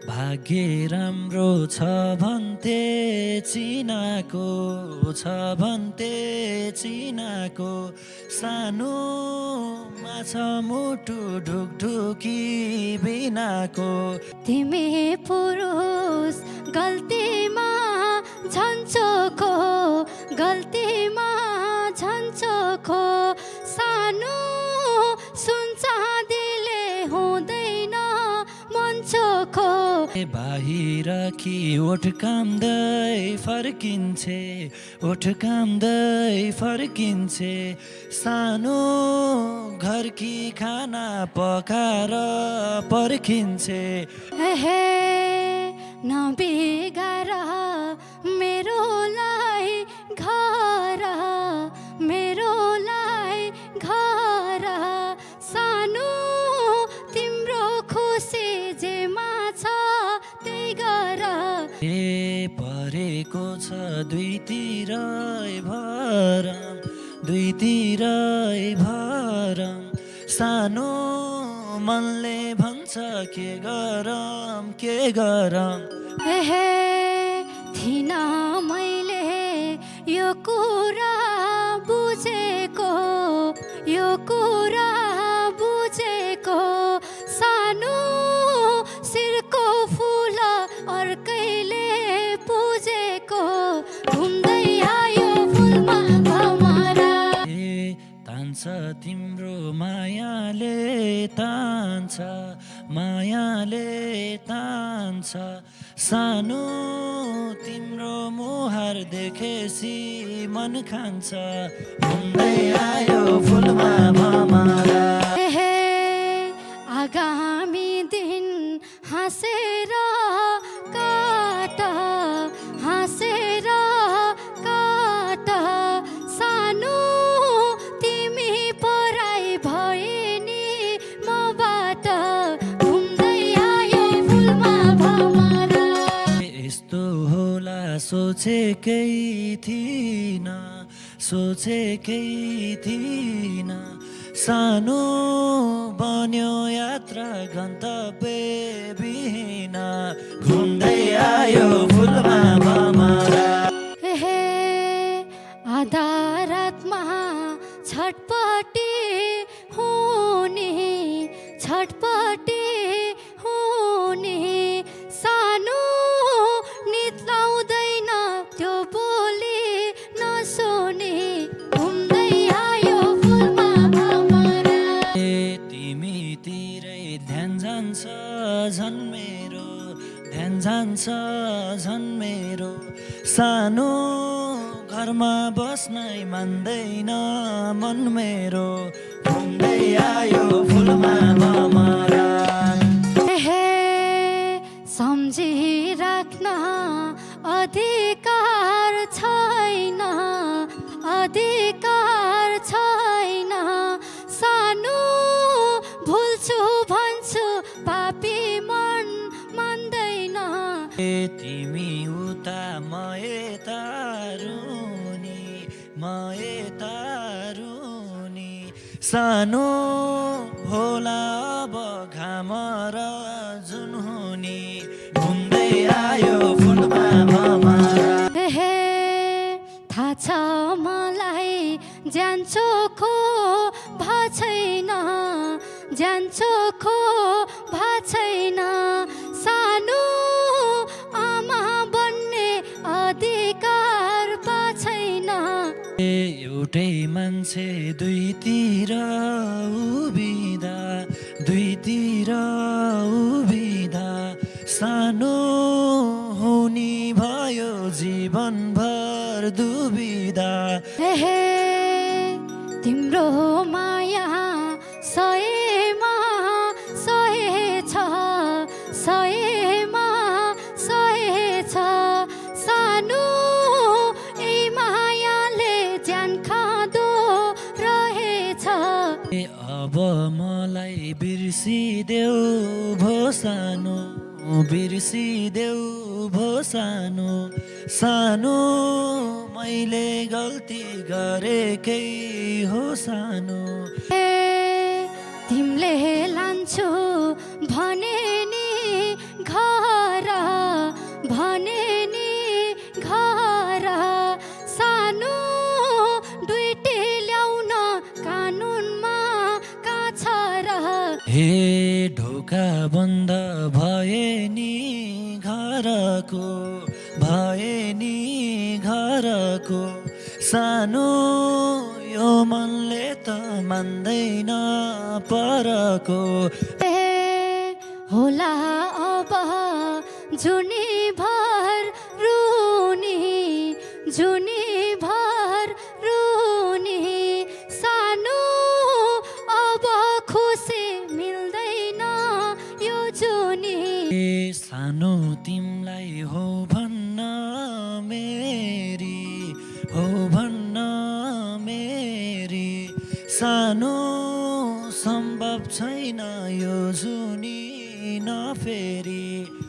भाग्य राम्रो छ भन्थे चिनाको छ भन्थे चिनाको सानो माछा मुटु ढुकढुकी बिनाको तिमी पुरुष गल्तीमा झन्चोको गल्तीमा झन्चोको सानो सुनचाँदीले हुँदैन मञ्चोको बाहिर कि ओठ काम्दै फर्किन्छे ओठ काम्दै फर्किन्छे सानो घरकी खाना पकाएर पर्खिन्छे हे नबिगार मेरोलाई घर मेरोलाई घर सानो तिम्रो खुसी जेमा छ त्यही गर ए परेको छ दुईतिरै भरम दुईतिरै भरम सानो मनले भन्छ के गरम के गरम हे थिन मैले यो कुरा बुझेको यो कुरा बुझेको सानो शिरको फुल अर्कैले पुजेको घुम्दै आयो फुलमा भमरा ए तान्छ तिम्रो मायाले तान्छ मायाले तान्छ सानो तिम्रो मुहार देखेसी मन खान्छ घुम्दै आयो फुलमा भमरा हे आगामी दिन हाँसेर काट हाँसेर काट सानो तिमी पराई भए नि मबाट घुम्दै आयो फुलमा भमरा यस्तो होला सोचेकै थिइन सोचेकै थिइन सानो बन्यो यात्रा गन्तव्य बिहीन घुम्दै आयो फुलमा भमरा हे आधा रातमा छटपटी हुने छटपटी हुने सानो निद लाउँदैन त्यो बोली नसुने घुम्दै आयो फुलमा भमरा तिमीतिरै ध्यान जान्छ झन् मेरो ध्यान जान्छ झन् मेरो सानो घरमा बस्नै मान्दैन मन मेरो घुम्दै आयो फुलमा भमरा हे सम्झिराख्न अधिकार छैन अधिकार छैन सानो भुल्छु भन्छु पापी मन मान्दैन तिमी उता म यता रुनी म यता रुनी सानो होला अब घाम र जुन हुनी घुम्दै आयो फुलमा भमरा हे थाहा छ मलाई ज्यान चोखो भा छैन ज्यान चोखो भा छैन सानो आमा बन्ने अधिकार पा छैन एउटै मान्छे दुईतिर उभिँदा दुईतिर उभिँदा सानो हुनी भयो जीवनभर दुविधा हे तिम्रो माया सयमा सहेछ सयमा सहेछ सानो ए मायाले ज्यान खाँदो रहेछ अब मलाई बिर्सिदेऊ भो सानो बिर्सिदेऊ भो सानो सानो मैले गल्ती गरेकै हो सानो तिमीले लान्छु भने नि घर बन्द भए नि घरको सानो यो मनले त मान्दैन परको होला अब जुनी भर रुनी सानो अब खुसी मिल्दैन यो जुनी सानो तिमलाई हो भन्न मेरी सानो सम्भव छैन यो जुनी नफेरी